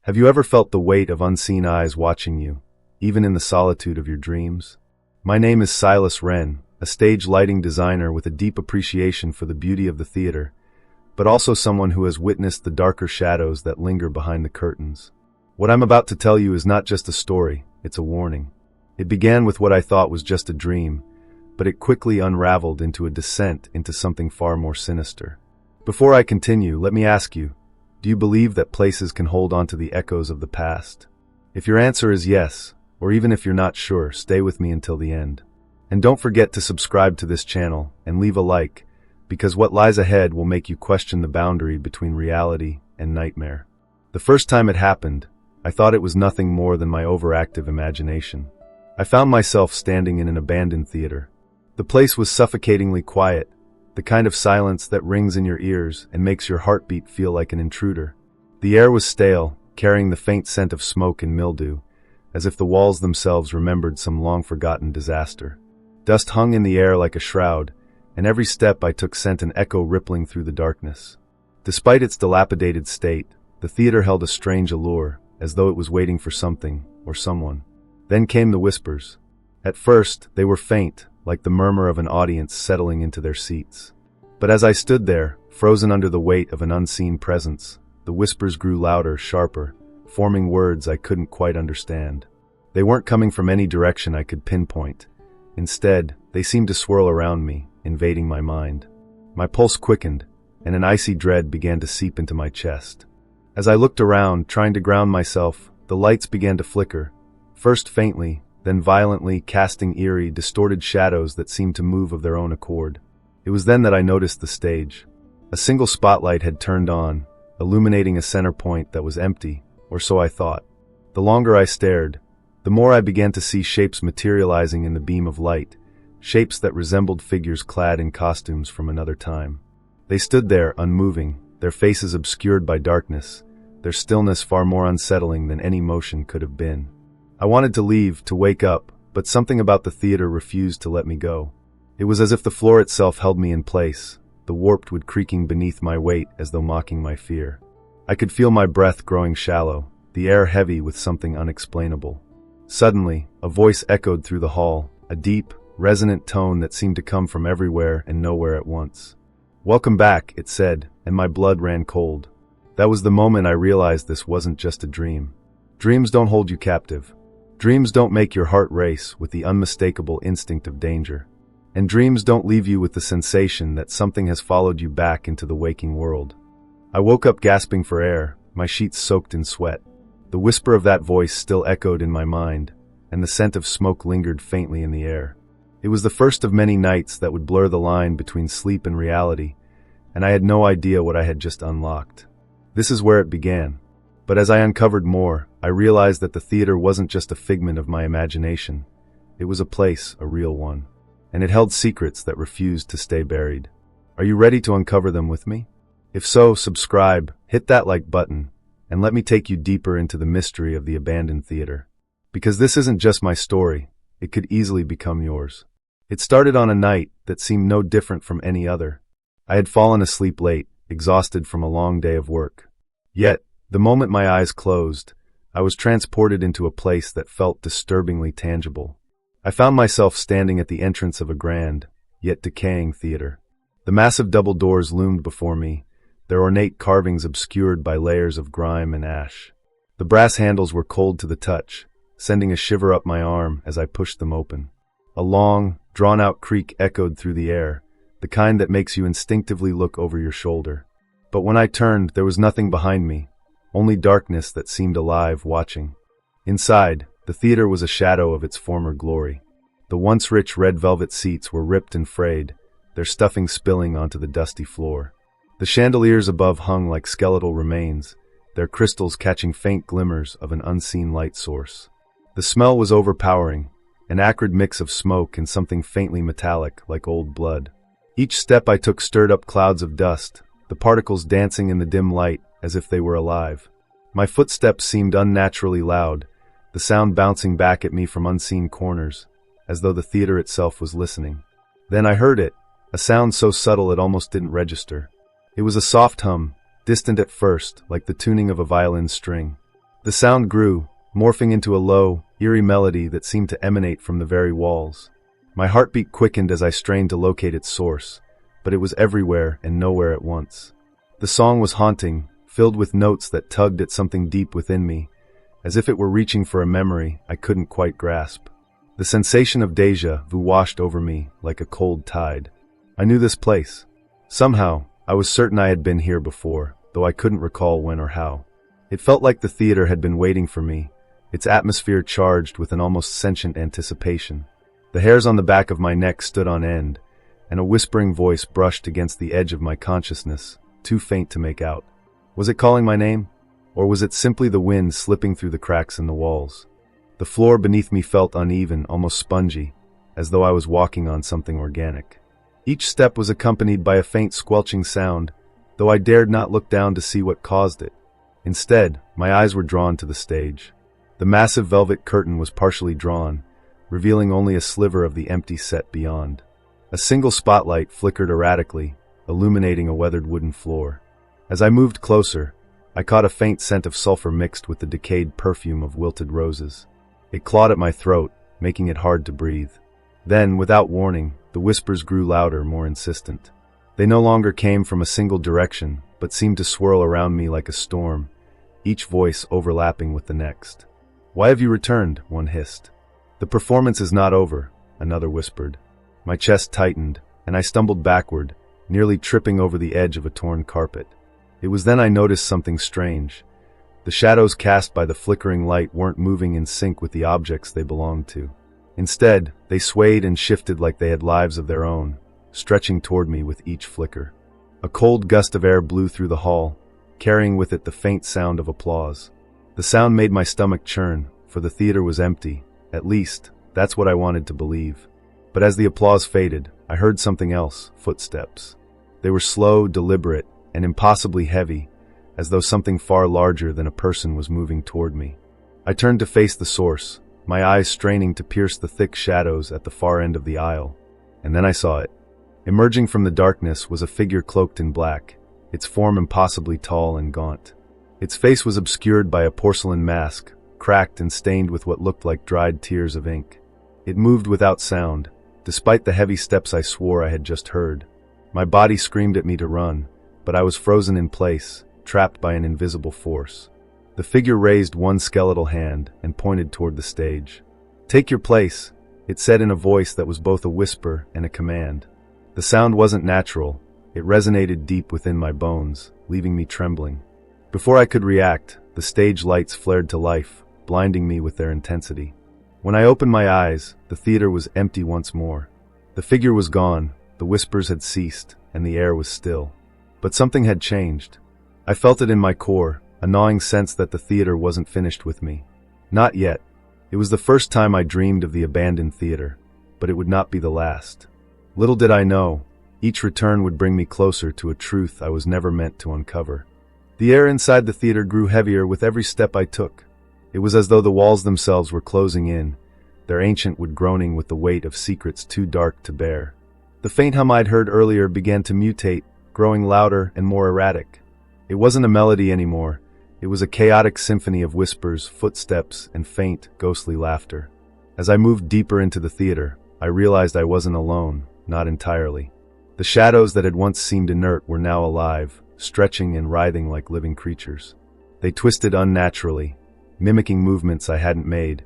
Have you ever felt the weight of unseen eyes watching you, even in the solitude of your dreams? My name is Silas Wren, a stage lighting designer with a deep appreciation for the beauty of the theater, but also someone who has witnessed the darker shadows that linger behind the curtains. What I'm about to tell you is not just a story, it's a warning. It began with what I thought was just a dream, but it quickly unraveled into a descent into something far more sinister. Before I continue, let me ask you, do you believe that places can hold on to the echoes of the past? If your answer is yes, or even if you're not sure, stay with me until the end. And don't forget to subscribe to this channel and leave a like, because what lies ahead will make you question the boundary between reality and nightmare. The first time it happened, I thought it was nothing more than my overactive imagination. I found myself standing in an abandoned theater. The place was suffocatingly quiet, the kind of silence that rings in your ears and makes your heartbeat feel like an intruder. The air was stale, carrying the faint scent of smoke and mildew, as if the walls themselves remembered some long-forgotten disaster. Dust hung in the air like a shroud, and every step I took sent an echo rippling through the darkness. Despite its dilapidated state, the theater held a strange allure, as though it was waiting for something or someone. Then came the whispers. At first, they were faint, like the murmur of an audience settling into their seats. But as I stood there, frozen under the weight of an unseen presence, the whispers grew louder, sharper, forming words I couldn't quite understand. They weren't coming from any direction I could pinpoint. Instead, they seemed to swirl around me, invading my mind. My pulse quickened, and an icy dread began to seep into my chest. As I looked around, trying to ground myself, the lights began to flicker, first faintly, then violently, casting eerie, distorted shadows that seemed to move of their own accord. It was then that I noticed the stage. A single spotlight had turned on, illuminating a center point that was empty, or so I thought. The longer I stared, the more I began to see shapes materializing in the beam of light, shapes that resembled figures clad in costumes from another time. They stood there, unmoving, their faces obscured by darkness, their stillness far more unsettling than any motion could have been. I wanted to leave, to wake up, but something about the theater refused to let me go. It was as if the floor itself held me in place, the warped wood creaking beneath my weight as though mocking my fear. I could feel my breath growing shallow, the air heavy with something unexplainable. Suddenly, a voice echoed through the hall, a deep, resonant tone that seemed to come from everywhere and nowhere at once. "Welcome back," it said, and my blood ran cold. That was the moment I realized this wasn't just a dream. Dreams don't hold you captive. Dreams don't make your heart race with the unmistakable instinct of danger. And dreams don't leave you with the sensation that something has followed you back into the waking world. I woke up gasping for air, my sheets soaked in sweat. The whisper of that voice still echoed in my mind, and the scent of smoke lingered faintly in the air. It was the first of many nights that would blur the line between sleep and reality, and I had no idea what I had just unlocked. This is where it began. But as I uncovered more, I realized that the theater wasn't just a figment of my imagination. It was a place, a real one. And it held secrets that refused to stay buried. Are you ready to uncover them with me? If so, subscribe, hit that like button, and let me take you deeper into the mystery of the abandoned theater. Because this isn't just my story, it could easily become yours. It started on a night that seemed no different from any other. I had fallen asleep late, exhausted from a long day of work. Yet, the moment my eyes closed, I was transported into a place that felt disturbingly tangible. I found myself standing at the entrance of a grand, yet decaying theater. The massive double doors loomed before me, their ornate carvings obscured by layers of grime and ash. The brass handles were cold to the touch, sending a shiver up my arm as I pushed them open. A long, drawn-out creak echoed through the air, the kind that makes you instinctively look over your shoulder. But when I turned, there was nothing behind me, only darkness that seemed alive, watching. Inside, the theater was a shadow of its former glory. The once rich red velvet seats were ripped and frayed, their stuffing spilling onto the dusty floor. The chandeliers above hung like skeletal remains, their crystals catching faint glimmers of an unseen light source. The smell was overpowering, an acrid mix of smoke and something faintly metallic like old blood. Each step I took stirred up clouds of dust, the particles dancing in the dim light as if they were alive. My footsteps seemed unnaturally loud, the sound bouncing back at me from unseen corners, as though the theater itself was listening. Then I heard it, a sound so subtle it almost didn't register. It was a soft hum, distant at first, like the tuning of a violin string. The The sound grew, morphing into a low, eerie melody that seemed to emanate from the very walls. My heartbeat quickened as I strained to locate its source, but it was everywhere and nowhere at once. The song was haunting, filled with notes that tugged at something deep within me, as if it were reaching for a memory I couldn't quite grasp. The sensation of déjà vu washed over me like a cold tide. I knew this place. Somehow, I was certain I had been here before, though I couldn't recall when or how. It felt like the theater had been waiting for me, its atmosphere charged with an almost sentient anticipation. The hairs on the back of my neck stood on end, and a whispering voice brushed against the edge of my consciousness, too faint to make out. Was it calling my name? Or was it simply the wind slipping through the cracks in the walls? The floor beneath me felt uneven, almost spongy, as though I was walking on something organic. Each step was accompanied by a faint squelching sound, though I dared not look down to see what caused it. Instead, my eyes were drawn to the stage. The massive velvet curtain was partially drawn, revealing only a sliver of the empty set beyond. A single spotlight flickered erratically, illuminating a weathered wooden floor. As I moved closer, I caught a faint scent of sulfur mixed with the decayed perfume of wilted roses. It clawed at my throat, making it hard to breathe. Then, without warning, the whispers grew louder, more insistent. They no longer came from a single direction, but seemed to swirl around me like a storm, each voice overlapping with the next. "Why have you returned?" one hissed. "The performance is not over," another whispered. My chest tightened, and I stumbled backward, nearly tripping over the edge of a torn carpet. It was then I noticed something strange. The shadows cast by the flickering light weren't moving in sync with the objects they belonged to. Instead, they swayed and shifted like they had lives of their own, stretching toward me with each flicker. A cold gust of air blew through the hall, carrying with it the faint sound of applause. The sound made my stomach churn, for the theater was empty. At least, that's what I wanted to believe. But as the applause faded, I heard something else, footsteps. They were slow, deliberate, and impossibly heavy, as though something far larger than a person was moving toward me. I turned to face the source, my eyes straining to pierce the thick shadows at the far end of the aisle. And then I saw it. Emerging from the darkness was a figure cloaked in black, its form impossibly tall and gaunt. Its face was obscured by a porcelain mask, cracked and stained with what looked like dried tears of ink. It moved without sound, despite the heavy steps I swore I had just heard. My body screamed at me to run, but I was frozen in place, trapped by an invisible force. The figure raised one skeletal hand and pointed toward the stage. "Take your place," it said in a voice that was both a whisper and a command. The sound wasn't natural. It resonated deep within my bones, leaving me trembling. Before I could react, the stage lights flared to life, blinding me with their intensity. When I opened my eyes, the theater was empty once more. The figure was gone, the whispers had ceased, and the air was still. But something had changed. I felt it in my core, a gnawing sense that the theater wasn't finished with me. Not yet. It was the first time I dreamed of the abandoned theater, but it would not be the last. Little did I know, each return would bring me closer to a truth I was never meant to uncover. The air inside the theater grew heavier with every step I took. It was as though the walls themselves were closing in, their ancient wood groaning with the weight of secrets too dark to bear. The faint hum I'd heard earlier began to mutate, growing louder and more erratic. It wasn't a melody anymore. It was a chaotic symphony of whispers, footsteps, and faint, ghostly laughter. As I moved deeper into the theater, I realized I wasn't alone, not entirely. The shadows that had once seemed inert were now alive, stretching and writhing like living creatures. They twisted unnaturally, mimicking movements I hadn't made,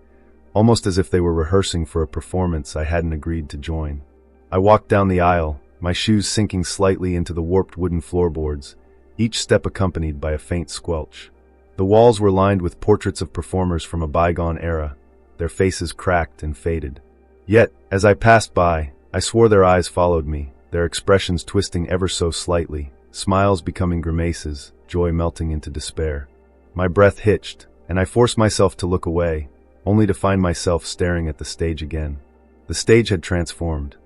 almost as if they were rehearsing for a performance I hadn't agreed to join. I walked down the aisle, my shoes sinking slightly into the warped wooden floorboards, each step accompanied by a faint squelch. The walls were lined with portraits of performers from a bygone era, their faces cracked and faded. Yet, as I passed by, I swore their eyes followed me, their expressions twisting ever so slightly, smiles becoming grimaces, joy melting into despair. My breath hitched, and I forced myself to look away, only to find myself staring at the stage again. The stage had transformed.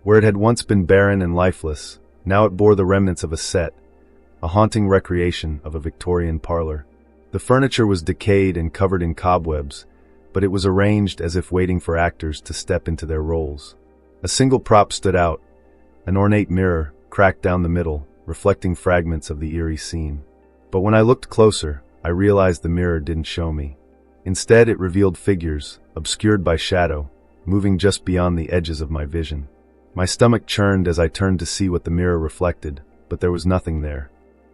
Where it had once been barren and lifeless, now it bore the remnants of a set, a haunting recreation of a Victorian parlor. The furniture was decayed and covered in cobwebs, but it was arranged as if waiting for actors to step into their roles. A single prop stood out, an ornate mirror, cracked down the middle, reflecting fragments of the eerie scene. But when I looked closer, I realized the mirror didn't show me. Instead, it revealed figures, obscured by shadow, moving just beyond the edges of my vision. My stomach churned as I turned to see what the mirror reflected, but there was nothing there.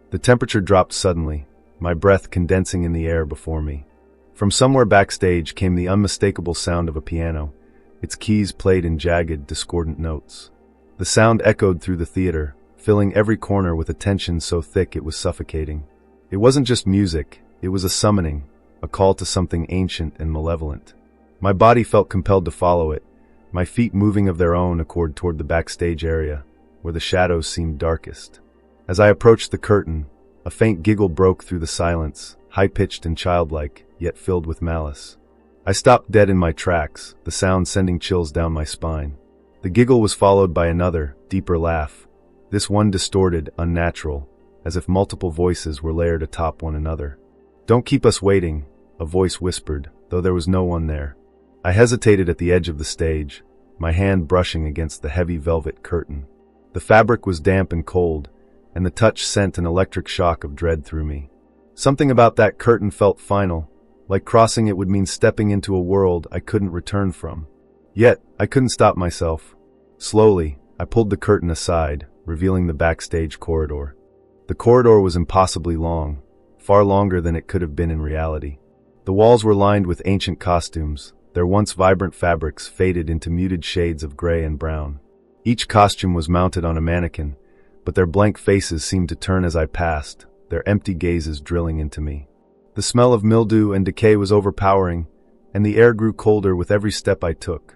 The temperature dropped suddenly, my breath condensing in the air before me. From somewhere backstage came the unmistakable sound of a piano. Its keys played in jagged, discordant notes. The sound echoed through the theater, filling every corner with a tension so thick it was suffocating. It wasn't just music, it was a summoning, a call to something ancient and malevolent. My body felt compelled to follow it, my feet moving of their own accord toward the backstage area, where the shadows seemed darkest. As I approached the curtain, a faint giggle broke through the silence, high-pitched and childlike, yet filled with malice. I stopped dead in my tracks, the sound sending chills down my spine. The giggle was followed by another, deeper laugh, this one distorted, unnatural, as if multiple voices were layered atop one another. "Don't keep us waiting," a voice whispered, though there was no one there. I hesitated at the edge of the stage, my hand brushing against the heavy velvet curtain. The fabric was damp and cold, and the touch sent an electric shock of dread through me. Something about that curtain felt final, like crossing it would mean stepping into a world I couldn't return from. Yet, I couldn't stop myself. Slowly, I pulled the curtain aside, revealing the backstage corridor. The corridor was impossibly long, far longer than it could have been in reality. The walls were lined with ancient costumes, their once vibrant fabrics faded into muted shades of gray and brown. Each costume was mounted on a mannequin, but their blank faces seemed to turn as I passed, their empty gazes drilling into me. The smell of mildew and decay was overpowering, and the air grew colder with every step I took.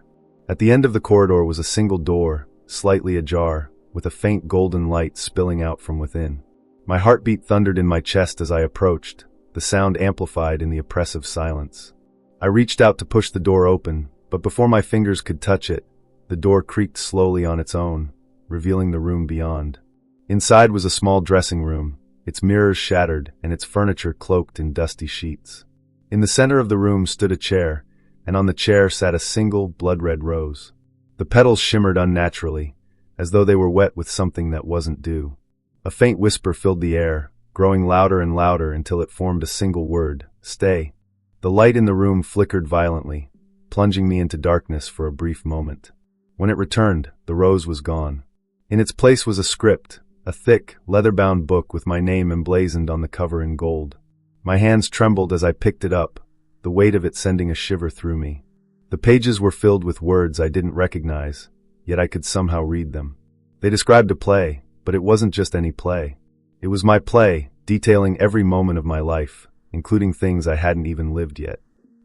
At the end of the corridor was a single door, slightly ajar, with a faint golden light spilling out from within. My heartbeat thundered in my chest as I approached, the sound amplified in the oppressive silence. I reached out to push the door open, but before my fingers could touch it, the door creaked slowly on its own, revealing the room beyond. Inside was a small dressing room, its mirrors shattered and its furniture cloaked in dusty sheets. In the center of the room stood a chair, and on the chair sat a single blood-red rose. The petals shimmered unnaturally, as though they were wet with something that wasn't due. A faint whisper filled the air, growing louder and louder until it formed a single word: "Stay." The light in the room flickered violently, plunging me into darkness for a brief moment. When it returned, the rose was gone. In its place was a script, a thick, leather-bound book with my name emblazoned on the cover in gold. My hands trembled as I picked it up, the weight of it sending a shiver through me. The pages were filled with words I didn't recognize, yet I could somehow read them. They described a play, but it wasn't just any play. It was my play, detailing every moment of my life, including things I hadn't even lived yet.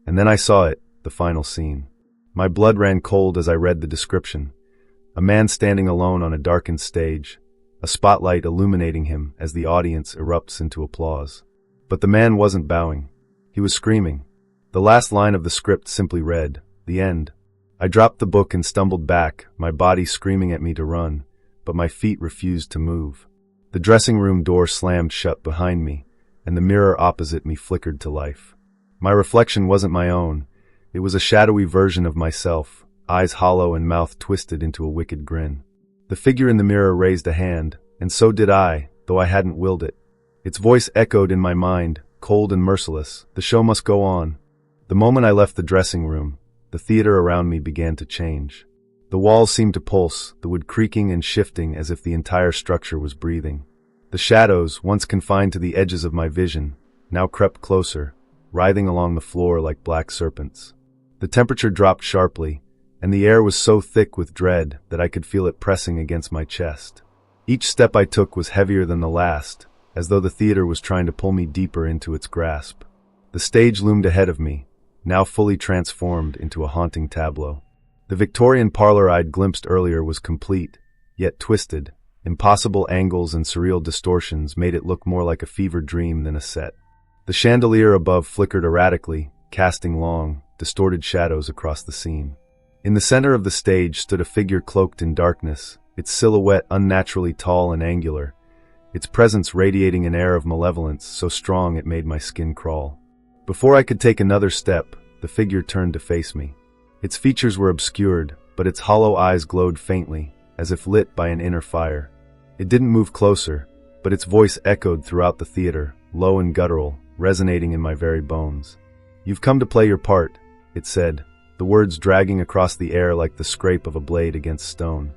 And then I saw it, the final scene. My blood ran cold as I read the description. A man standing alone on a darkened stage, a spotlight illuminating him as the audience erupts into applause. But the man wasn't bowing. He was screaming. The last line of the script simply read, "The end." I dropped the book and stumbled back, my body screaming at me to run, but my feet refused to move. The dressing room door slammed shut behind me, and the mirror opposite me flickered to life. My reflection wasn't my own. It was a shadowy version of myself, eyes hollow and mouth twisted into a wicked grin. The figure in the mirror raised a hand, and so did I, though I hadn't willed it. Its voice echoed in my mind, cold and merciless. The show must go on. The moment I left the dressing room, the theater around me began to change. The walls seemed to pulse, the wood creaking and shifting as if the entire structure was breathing. The shadows, once confined to the edges of my vision, now crept closer, writhing along the floor like black serpents. The temperature dropped sharply, and the air was so thick with dread that I could feel it pressing against my chest. Each step I took was heavier than the last, as though the theater was trying to pull me deeper into its grasp. The stage loomed ahead of me, now fully transformed into a haunting tableau. The Victorian parlor I'd glimpsed earlier was complete, yet twisted. Impossible angles and surreal distortions made it look more like a fevered dream than a set. The chandelier above flickered erratically, casting long, distorted shadows across the scene. In the center of the stage stood a figure cloaked in darkness, its silhouette unnaturally tall and angular, its presence radiating an air of malevolence so strong it made my skin crawl. Before I could take another step, the figure turned to face me. Its features were obscured, but its hollow eyes glowed faintly, as if lit by an inner fire. It didn't move closer, but its voice echoed throughout the theater, low and guttural, resonating in my very bones. "You've come to play your part," it said, the words dragging across the air like the scrape of a blade against stone.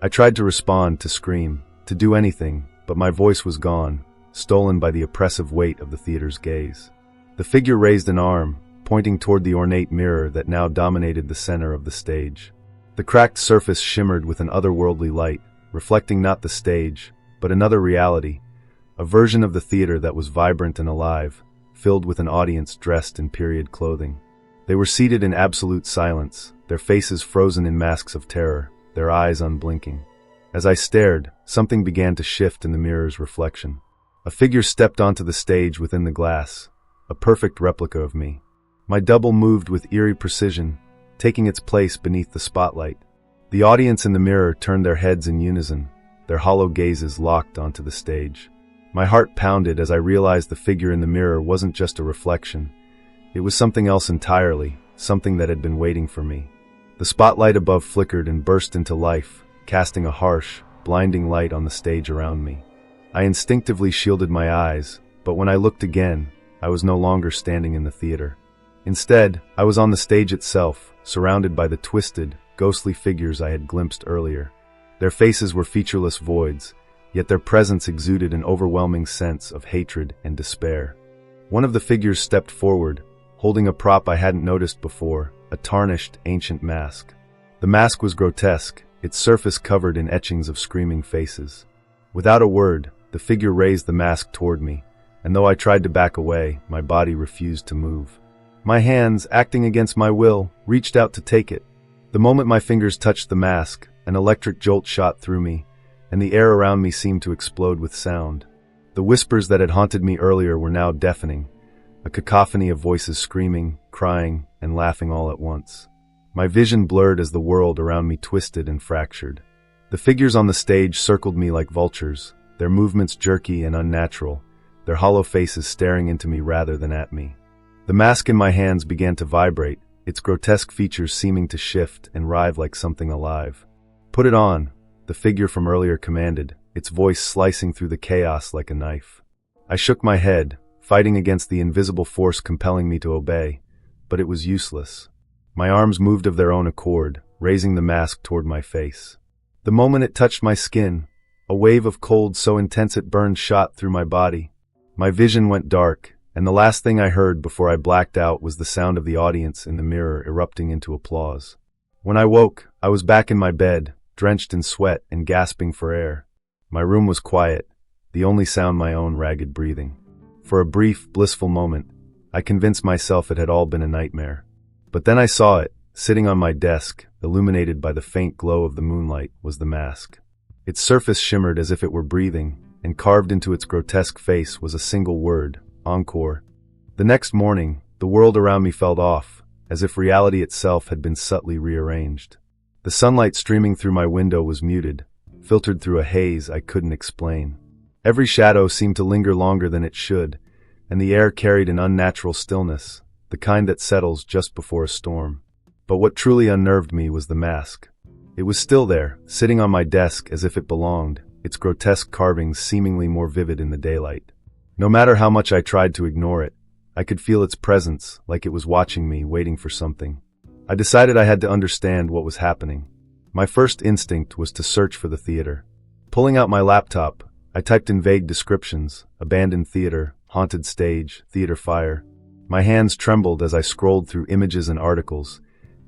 I tried to respond, to scream, to do anything, but my voice was gone, stolen by the oppressive weight of the theater's gaze. The figure raised an arm, pointing toward the ornate mirror that now dominated the center of the stage. The cracked surface shimmered with an otherworldly light, reflecting not the stage, but another reality, a version of the theater that was vibrant and alive, filled with an audience dressed in period clothing. They were seated in absolute silence, their faces frozen in masks of terror, their eyes unblinking. As I stared, something began to shift in the mirror's reflection. A figure stepped onto the stage within the glass, a perfect replica of me. My double moved with eerie precision, taking its place beneath the spotlight. The audience in the mirror turned their heads in unison, their hollow gazes locked onto the stage. My heart pounded as I realized the figure in the mirror wasn't just a reflection. It was something else entirely, something that had been waiting for me. The spotlight above flickered and burst into life, casting a harsh, blinding light on the stage around me. I instinctively shielded my eyes, but when I looked again, I was no longer standing in the theater. Instead, I was on the stage itself, surrounded by the twisted, ghostly figures I had glimpsed earlier. Their faces were featureless voids, yet their presence exuded an overwhelming sense of hatred and despair. One of the figures stepped forward, holding a prop I hadn't noticed before, a tarnished, ancient mask. The mask was grotesque, its surface covered in etchings of screaming faces. Without a word, the figure raised the mask toward me, and though I tried to back away, my body refused to move. My hands, acting against my will, reached out to take it. The moment my fingers touched the mask, an electric jolt shot through me, and the air around me seemed to explode with sound. The whispers that had haunted me earlier were now deafening, a cacophony of voices screaming, crying, and laughing all at once. My vision blurred as the world around me twisted and fractured. The figures on the stage circled me like vultures, their movements jerky and unnatural, their hollow faces staring into me rather than at me. The mask in my hands began to vibrate, its grotesque features seeming to shift and writhe like something alive. "Put it on," the figure from earlier commanded, its voice slicing through the chaos like a knife. I shook my head, fighting against the invisible force compelling me to obey, but it was useless. My arms moved of their own accord, raising the mask toward my face. The moment it touched my skin, a wave of cold so intense it burned shot through my body. My vision went dark, and the last thing I heard before I blacked out was the sound of the audience in the mirror erupting into applause. When I woke, I was back in my bed, drenched in sweat and gasping for air. My room was quiet, the only sound my own ragged breathing. For a brief, blissful moment, I convinced myself it had all been a nightmare. But then I saw it, sitting on my desk, illuminated by the faint glow of the moonlight, was the mask. Its surface shimmered as if it were breathing, and carved into its grotesque face was a single word, encore. The next morning, the world around me felt off, as if reality itself had been subtly rearranged. The sunlight streaming through my window was muted, filtered through a haze I couldn't explain. Every shadow seemed to linger longer than it should, and the air carried an unnatural stillness, the kind that settles just before a storm. But what truly unnerved me was the mask. It was still there, sitting on my desk as if it belonged, its grotesque carvings seemingly more vivid in the daylight. No matter how much I tried to ignore it, I could feel its presence, like it was watching me, waiting for something. I decided I had to understand what was happening. My first instinct was to search for the theater. Pulling out my laptop, I typed in vague descriptions: abandoned theater, haunted stage, theater fire. My hands trembled as I scrolled through images and articles,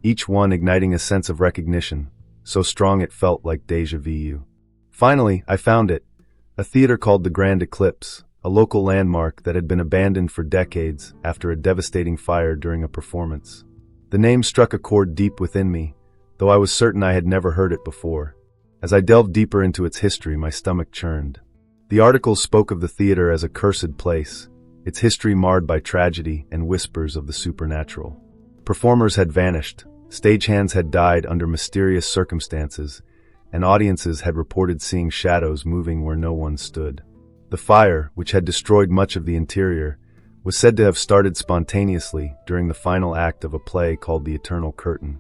each one igniting a sense of recognition, so strong it felt like déjà vu. Finally, I found it, a theater called the Grand Eclipse, a local landmark that had been abandoned for decades after a devastating fire during a performance. The name struck a chord deep within me, though I was certain I had never heard it before. As I delved deeper into its history, my stomach churned. The articles spoke of the theater as a cursed place, its history marred by tragedy and whispers of the supernatural. Performers had vanished, stagehands had died under mysterious circumstances, and audiences had reported seeing shadows moving where no one stood. The fire, which had destroyed much of the interior, was said to have started spontaneously during the final act of a play called The Eternal Curtain.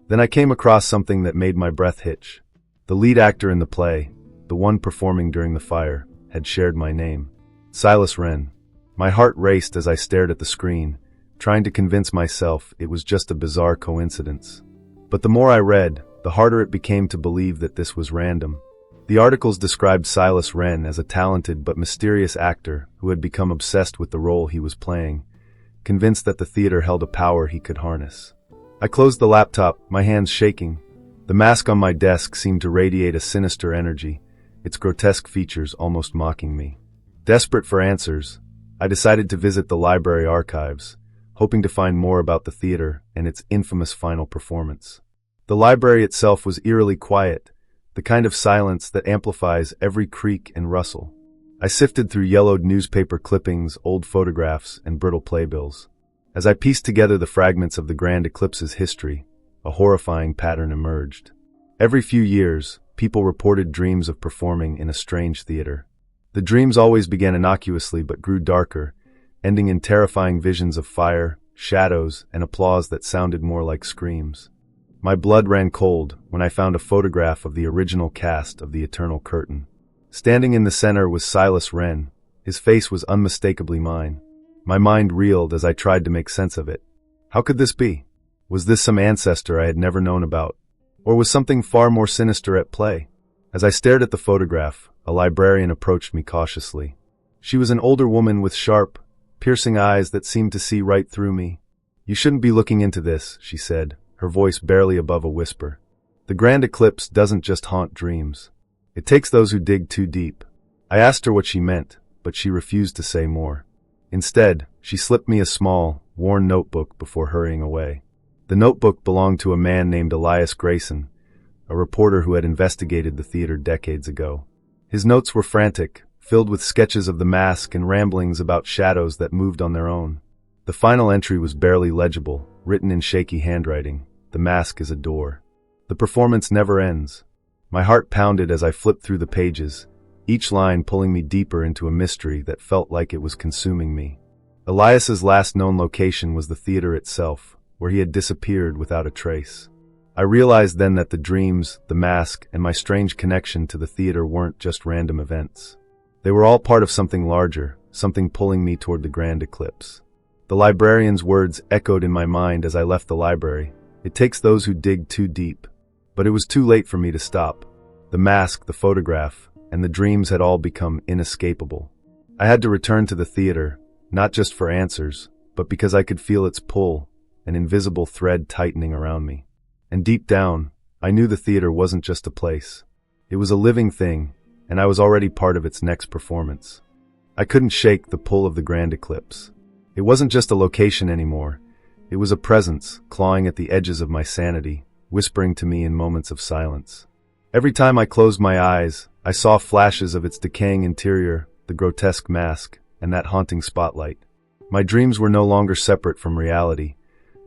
Then I came across something that made my breath hitch. The lead actor in the play, the one performing during the fire, had shared my name. Silas Wren. My heart raced as I stared at the screen, trying to convince myself it was just a bizarre coincidence. But the more I read, the harder it became to believe that this was random. The articles described Silas Wren as a talented but mysterious actor who had become obsessed with the role he was playing, convinced that the theater held a power he could harness. I closed the laptop, my hands shaking. The mask on my desk seemed to radiate a sinister energy, its grotesque features almost mocking me. Desperate for answers, I decided to visit the library archives, hoping to find more about the theater and its infamous final performance. The library itself was eerily quiet, the kind of silence that amplifies every creak and rustle. I sifted through yellowed newspaper clippings, old photographs, and brittle playbills. As I pieced together the fragments of the Grand Eclipse's history, a horrifying pattern emerged. Every few years, people reported dreams of performing in a strange theater. The dreams always began innocuously but grew darker, ending in terrifying visions of fire, shadows, and applause that sounded more like screams. My blood ran cold when I found a photograph of the original cast of The Eternal Curtain. Standing in the center was Silas Wren. His face was unmistakably mine. My mind reeled as I tried to make sense of it. How could this be? Was this some ancestor I had never known about? Or was something far more sinister at play? As I stared at the photograph, a librarian approached me cautiously. She was an older woman with sharp, piercing eyes that seemed to see right through me. "You shouldn't be looking into this," she said, her voice barely above a whisper. "The Grand Eclipse doesn't just haunt dreams. It takes those who dig too deep." I asked her what she meant, but she refused to say more. Instead, she slipped me a small, worn notebook before hurrying away. The notebook belonged to a man named Elias Grayson, a reporter who had investigated the theater decades ago. His notes were frantic, filled with sketches of the mask and ramblings about shadows that moved on their own. The final entry was barely legible, written in shaky handwriting. "The mask is a door. The performance never ends." My heart pounded as I flipped through the pages, each line pulling me deeper into a mystery that felt like it was consuming me. Elias's last known location was the theater itself, where he had disappeared without a trace. I realized then that the dreams, the mask, and my strange connection to the theater weren't just random events. They were all part of something larger, something pulling me toward the Grand Eclipse. The librarian's words echoed in my mind as I left the library. It takes those who dig too deep. But it was too late for me to stop. The mask, the photograph, and the dreams had all become inescapable. I had to return to the theater, not just for answers, but because I could feel its pull, an invisible thread tightening around me. And deep down, I knew the theater wasn't just a place. It was a living thing, and I was already part of its next performance. I couldn't shake the pull of the Grand Eclipse. It wasn't just a location anymore. It was a presence, clawing at the edges of my sanity, whispering to me in moments of silence. Every time I closed my eyes, I saw flashes of its decaying interior, the grotesque mask, and that haunting spotlight. My dreams were no longer separate from reality.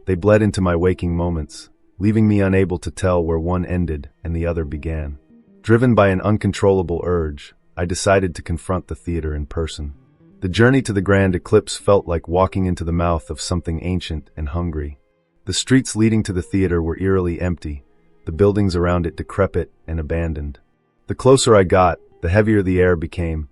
They bled into my waking moments, leaving me unable to tell where one ended and the other began. Driven by an uncontrollable urge, I decided to confront the theater in person. The journey to the Grand Eclipse felt like walking into the mouth of something ancient and hungry. The streets leading to the theater were eerily empty, the buildings around it decrepit and abandoned. The closer I got, the heavier the air became,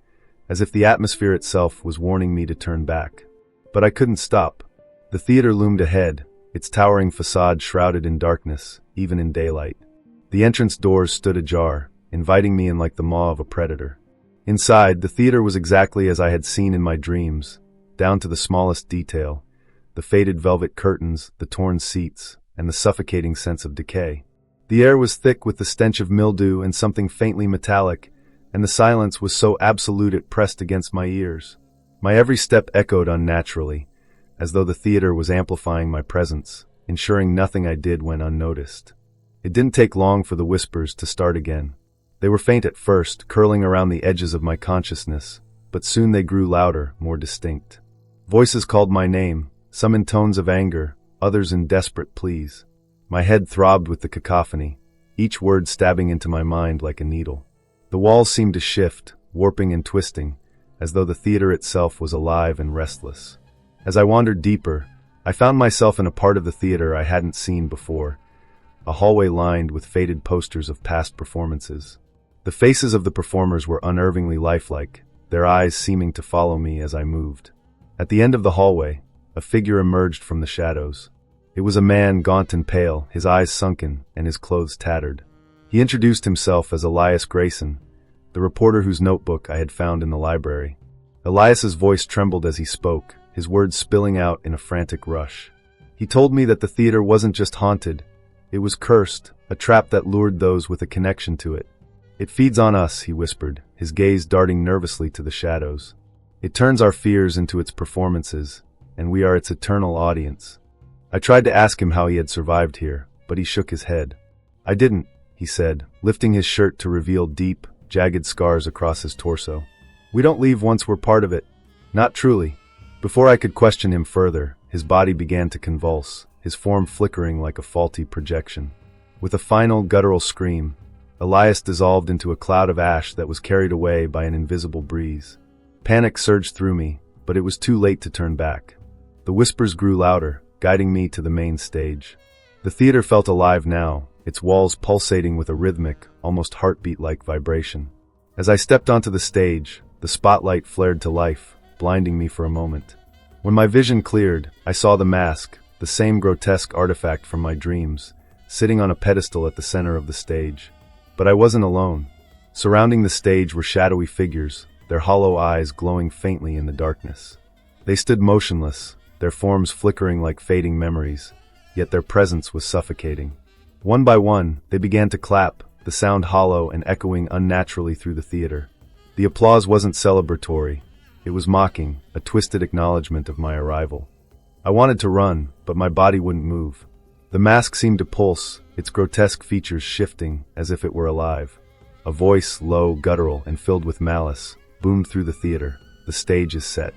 as if the atmosphere itself was warning me to turn back. But I couldn't stop. The theater loomed ahead, its towering facade shrouded in darkness, even in daylight. The entrance doors stood ajar, inviting me in like the maw of a predator. Inside, the theater was exactly as I had seen in my dreams, down to the smallest detail, the faded velvet curtains, the torn seats, and the suffocating sense of decay. The air was thick with the stench of mildew and something faintly metallic, and the silence was so absolute it pressed against my ears. My every step echoed unnaturally, as though the theater was amplifying my presence, ensuring nothing I did went unnoticed. It didn't take long for the whispers to start again. They were faint at first, curling around the edges of my consciousness, but soon they grew louder, more distinct. Voices called my name, some in tones of anger, others in desperate pleas. My head throbbed with the cacophony, each word stabbing into my mind like a needle. The walls seemed to shift, warping and twisting, as though the theater itself was alive and restless. As I wandered deeper, I found myself in a part of the theater I hadn't seen before, a hallway lined with faded posters of past performances. The faces of the performers were unnervingly lifelike, their eyes seeming to follow me as I moved. At the end of the hallway, a figure emerged from the shadows. It was a man gaunt and pale, his eyes sunken and his clothes tattered. He introduced himself as Elias Grayson, the reporter whose notebook I had found in the library. Elias's voice trembled as he spoke, his words spilling out in a frantic rush. He told me that the theater wasn't just haunted, it was cursed, a trap that lured those with a connection to it. It feeds on us, he whispered, his gaze darting nervously to the shadows. It turns our fears into its performances, and we are its eternal audience. I tried to ask him how he had survived here, but he shook his head. I didn't, he said, lifting his shirt to reveal deep, jagged scars across his torso. We don't leave once we're part of it. Not truly. Before I could question him further, his body began to convulse, his form flickering like a faulty projection. With a final guttural scream, Elias dissolved into a cloud of ash that was carried away by an invisible breeze. Panic surged through me, but it was too late to turn back. The whispers grew louder, guiding me to the main stage. The theater felt alive now, its walls pulsating with a rhythmic, almost heartbeat-like vibration. As I stepped onto the stage, the spotlight flared to life, blinding me for a moment. When my vision cleared, I saw the mask, the same grotesque artifact from my dreams, sitting on a pedestal at the center of the stage. But I wasn't alone. Surrounding the stage were shadowy figures, their hollow eyes glowing faintly in the darkness. They stood motionless, their forms flickering like fading memories, yet their presence was suffocating. One by one, they began to clap, the sound hollow and echoing unnaturally through the theater. The applause wasn't celebratory. It was mocking, a twisted acknowledgement of my arrival. I wanted to run, but my body wouldn't move. The mask seemed to pulse, its grotesque features shifting as if it were alive. A voice, low, guttural, and filled with malice, boomed through the theater. The stage is set.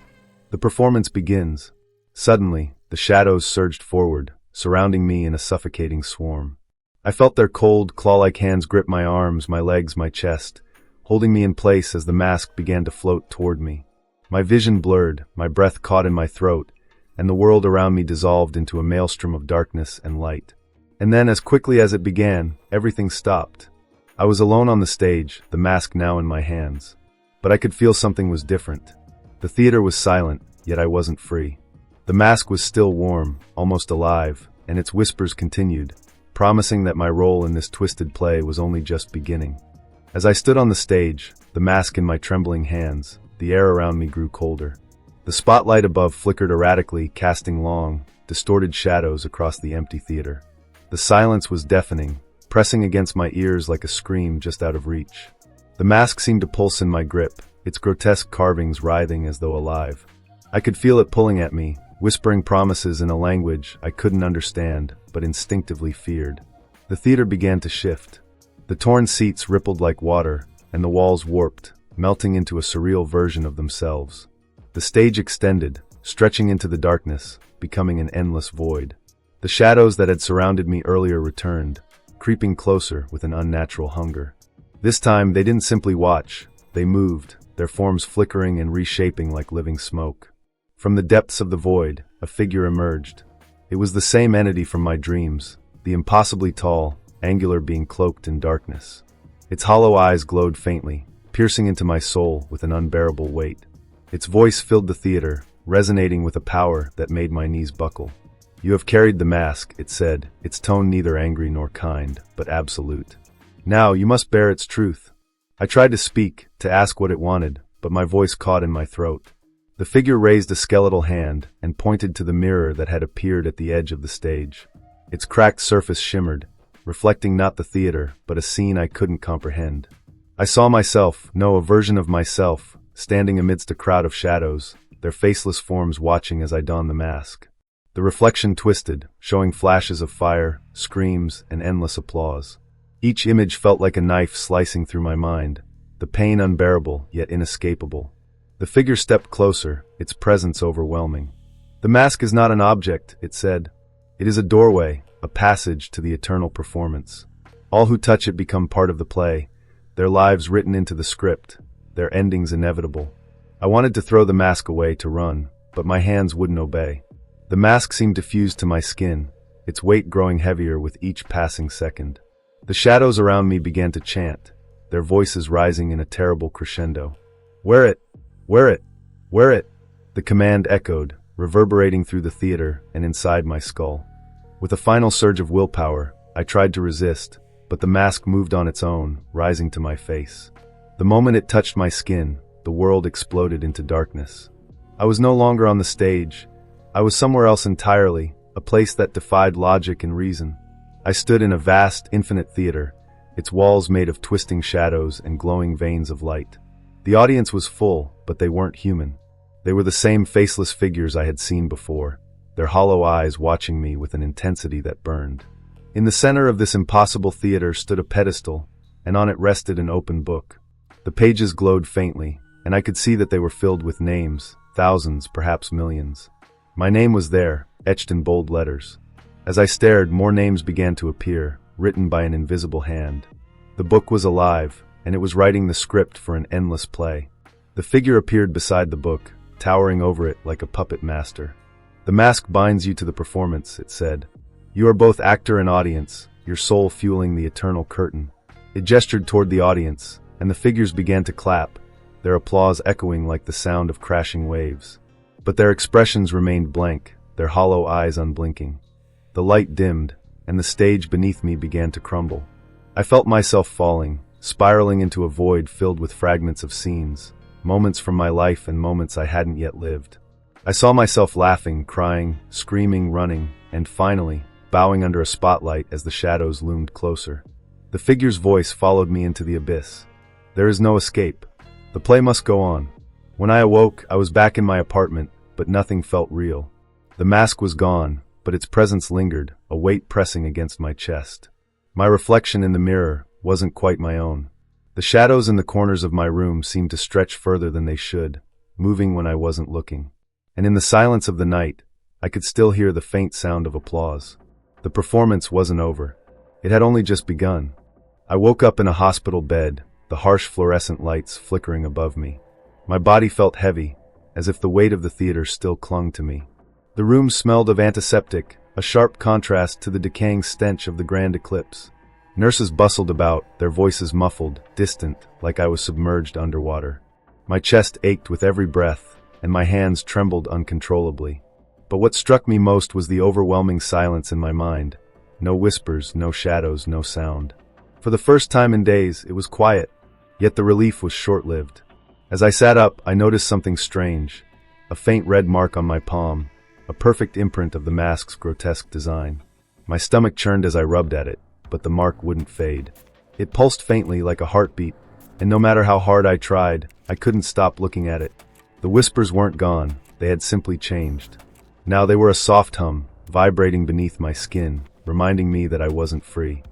The performance begins. Suddenly, the shadows surged forward, surrounding me in a suffocating swarm. I felt their cold, claw-like hands grip my arms, my legs, my chest, holding me in place as the mask began to float toward me. My vision blurred, my breath caught in my throat, and the world around me dissolved into a maelstrom of darkness and light. And then, as quickly as it began, everything stopped. I was alone on the stage, the mask now in my hands. But I could feel something was different. The theater was silent, yet I wasn't free. The mask was still warm, almost alive, and its whispers continued, promising that my role in this twisted play was only just beginning. As I stood on the stage, the mask in my trembling hands, the air around me grew colder. The spotlight above flickered erratically, casting long, distorted shadows across the empty theater. The silence was deafening, pressing against my ears like a scream just out of reach. The mask seemed to pulse in my grip, its grotesque carvings writhing as though alive. I could feel it pulling at me, whispering promises in a language I couldn't understand, but instinctively feared. The theater began to shift. The torn seats rippled like water, and the walls warped, melting into a surreal version of themselves. The stage extended, stretching into the darkness, becoming an endless void. The shadows that had surrounded me earlier returned, creeping closer with an unnatural hunger. This time, they didn't simply watch, they moved, their forms flickering and reshaping like living smoke. From the depths of the void, a figure emerged. It was the same entity from my dreams, the impossibly tall, angular being cloaked in darkness. Its hollow eyes glowed faintly, piercing into my soul with an unbearable weight. Its voice filled the theater, resonating with a power that made my knees buckle. "You have carried the mask," it said, its tone neither angry nor kind, but absolute. "Now you must bear its truth." I tried to speak, to ask what it wanted, but my voice caught in my throat. The figure raised a skeletal hand and pointed to the mirror that had appeared at the edge of the stage. Its cracked surface shimmered, reflecting not the theater, but a scene I couldn't comprehend. I saw myself, no, a version of myself, standing amidst a crowd of shadows, their faceless forms watching as I donned the mask. The reflection twisted, showing flashes of fire, screams, and endless applause. Each image felt like a knife slicing through my mind, the pain unbearable, yet inescapable. The figure stepped closer, its presence overwhelming. "The mask is not an object," it said. "It is a doorway, a passage to the eternal performance. All who touch it become part of the play, their lives written into the script, their endings inevitable." I wanted to throw the mask away to run, but my hands wouldn't obey. The mask seemed to fuse to my skin, its weight growing heavier with each passing second. The shadows around me began to chant, their voices rising in a terrible crescendo. "Wear it! Wear it! Wear it!" The command echoed, reverberating through the theater and inside my skull. With a final surge of willpower, I tried to resist, but the mask moved on its own, rising to my face. The moment it touched my skin, the world exploded into darkness. I was no longer on the stage. I was somewhere else entirely, a place that defied logic and reason. I stood in a vast, infinite theater, its walls made of twisting shadows and glowing veins of light. The audience was full, but they weren't human. They were the same faceless figures I had seen before, their hollow eyes watching me with an intensity that burned. In the center of this impossible theater stood a pedestal, and on it rested an open book. The pages glowed faintly, and I could see that they were filled with names, thousands, perhaps millions. My name was there, etched in bold letters. As I stared, more names began to appear, written by an invisible hand. The book was alive, and it was writing the script for an endless play. The figure appeared beside the book, towering over it like a puppet master. "The mask binds you to the performance," it said. "You are both actor and audience, your soul fueling the eternal curtain." It gestured toward the audience, and the figures began to clap, their applause echoing like the sound of crashing waves. But their expressions remained blank, their hollow eyes unblinking. The light dimmed, and the stage beneath me began to crumble. I felt myself falling, spiraling into a void filled with fragments of scenes, moments from my life and moments I hadn't yet lived. I saw myself laughing, crying, screaming, running, and finally, bowing under a spotlight as the shadows loomed closer. The figure's voice followed me into the abyss. There is no escape. The play must go on. When I awoke, I was back in my apartment, but nothing felt real. The mask was gone, but its presence lingered, a weight pressing against my chest. My reflection in the mirror wasn't quite my own. The shadows in the corners of my room seemed to stretch further than they should, moving when I wasn't looking. And in the silence of the night, I could still hear the faint sound of applause. The performance wasn't over. It had only just begun. I woke up in a hospital bed, the harsh fluorescent lights flickering above me. My body felt heavy, as if the weight of the theater still clung to me. The room smelled of antiseptic, a sharp contrast to the decaying stench of the grand eclipse. Nurses bustled about, their voices muffled, distant, like I was submerged underwater. My chest ached with every breath, and my hands trembled uncontrollably. But what struck me most was the overwhelming silence in my mind. No whispers, no shadows, no sound. For the first time in days, it was quiet, yet the relief was short-lived. As I sat up, I noticed something strange. A faint red mark on my palm, a perfect imprint of the mask's grotesque design. My stomach churned as I rubbed at it, but the mark wouldn't fade. It pulsed faintly like a heartbeat, and no matter how hard I tried, I couldn't stop looking at it. The whispers weren't gone, they had simply changed. Now they were a soft hum, vibrating beneath my skin, reminding me that I wasn't free.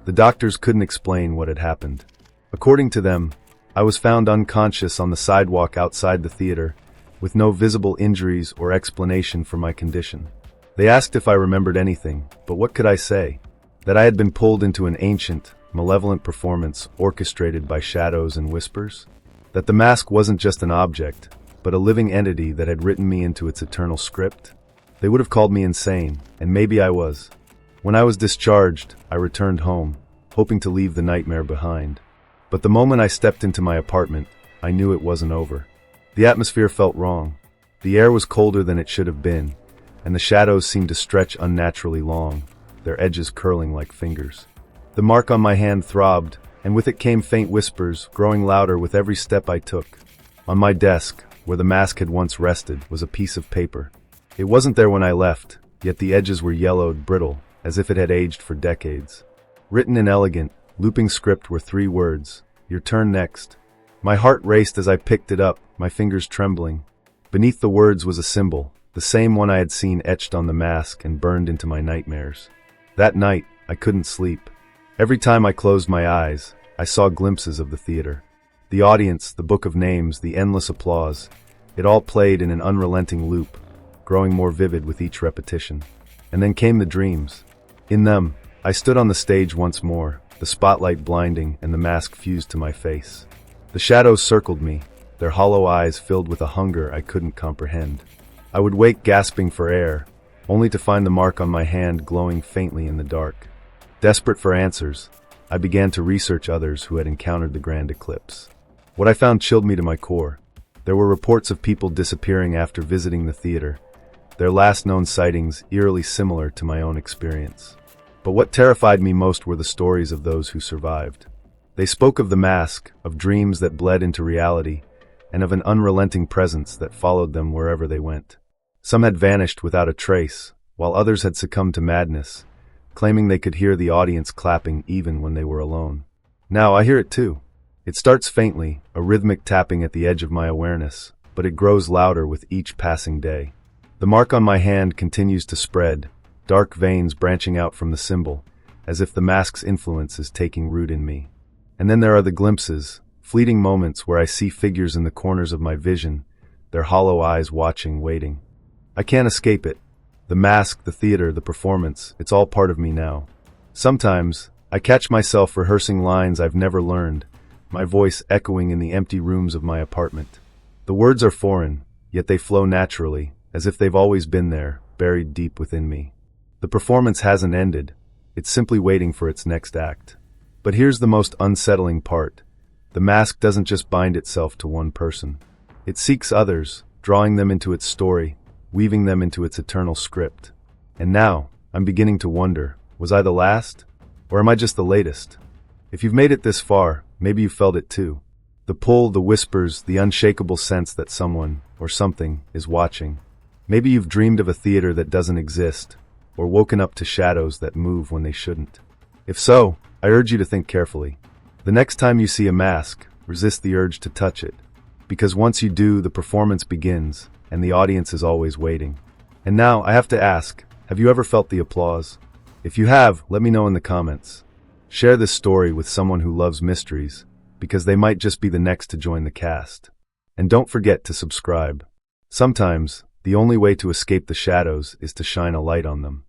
The doctors couldn't explain what had happened. According to them, I was found unconscious on the sidewalk outside the theater, with no visible injuries or explanation for my condition. They asked if I remembered anything, but what could I say? That I had been pulled into an ancient, malevolent performance orchestrated by shadows and whispers? That the mask wasn't just an object, but a living entity that had written me into its eternal script? They would have called me insane, and maybe I was. When I was discharged, I returned home, hoping to leave the nightmare behind. But the moment I stepped into my apartment, I knew it wasn't over. The atmosphere felt wrong. The air was colder than it should have been, and the shadows seemed to stretch unnaturally long, their edges curling like fingers. The mark on my hand throbbed, and with it came faint whispers, growing louder with every step I took. On my desk, where the mask had once rested, was a piece of paper. It wasn't there when I left, yet the edges were yellowed, brittle, as if it had aged for decades. Written in elegant, looping script were 3 words: "Your turn next." My heart raced as I picked it up, my fingers trembling. Beneath the words was a symbol, the same one I had seen etched on the mask and burned into my nightmares. That night, I couldn't sleep. Every time I closed my eyes, I saw glimpses of the theater. The audience, the book of names, the endless applause, it all played in an unrelenting loop, growing more vivid with each repetition. And then came the dreams. In them, I stood on the stage once more, the spotlight blinding and the mask fused to my face. The shadows circled me, their hollow eyes filled with a hunger I couldn't comprehend. I would wake gasping for air, only to find the mark on my hand glowing faintly in the dark. Desperate for answers, I began to research others who had encountered the grand eclipse. What I found chilled me to my core. There were reports of people disappearing after visiting the theater, their last known sightings eerily similar to my own experience. But what terrified me most were the stories of those who survived. They spoke of the mask, of dreams that bled into reality, and of an unrelenting presence that followed them wherever they went. Some had vanished without a trace, while others had succumbed to madness, claiming they could hear the audience clapping even when they were alone. Now I hear it too. It starts faintly, a rhythmic tapping at the edge of my awareness, but it grows louder with each passing day. The mark on my hand continues to spread, dark veins branching out from the symbol, as if the mask's influence is taking root in me. And then there are the glimpses, fleeting moments where I see figures in the corners of my vision, their hollow eyes watching, waiting. I can't escape it. The mask, the theater, the performance, it's all part of me now. Sometimes, I catch myself rehearsing lines I've never learned, my voice echoing in the empty rooms of my apartment. The words are foreign, yet they flow naturally, as if they've always been there, buried deep within me. The performance hasn't ended, it's simply waiting for its next act. But here's the most unsettling part. The mask doesn't just bind itself to one person. It seeks others, drawing them into its story, weaving them into its eternal script. And now, I'm beginning to wonder, was I the last? Or am I just the latest? If you've made it this far, maybe you felt it too. The pull, the whispers, the unshakable sense that someone, or something, is watching. Maybe you've dreamed of a theater that doesn't exist, or woken up to shadows that move when they shouldn't. If so, I urge you to think carefully. The next time you see a mask, resist the urge to touch it. Because once you do, the performance begins, and the audience is always waiting. And now, I have to ask, have you ever felt the applause? If you have, let me know in the comments. Share this story with someone who loves mysteries, because they might just be the next to join the cast. And don't forget to subscribe. Sometimes, the only way to escape the shadows is to shine a light on them.